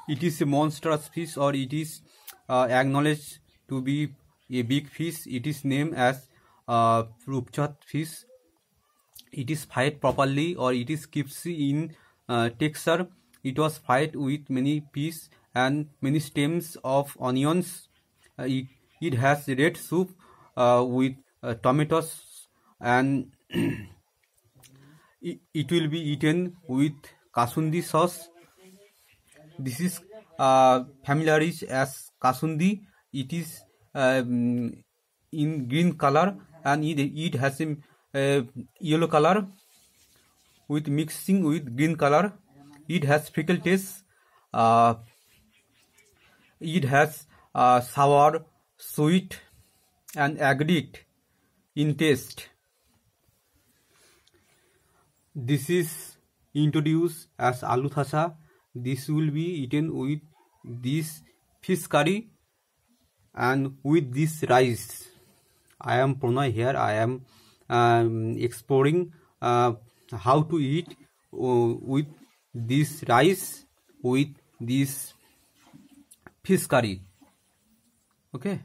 it is a monstrous fish, or it is acknowledged to be a big fish. It is named as Rupchat fish. It is fried properly, or it is crispy in texture. It was fried with many pieces and many stems of onions. It has red soup with tomatoes, and it will be eaten with kasundi sauce. This is familiarized as kasundi. It is in green color, and it has a yellow color with mixing with green color. It has fickle taste. It has sour, sweet, and acidic in taste. This is introduced as aloo thasa. This will be eaten with this fish curry and with this rice. I am Pranay here. I am exploring how to eat with this rice, with this fish curry. Okay.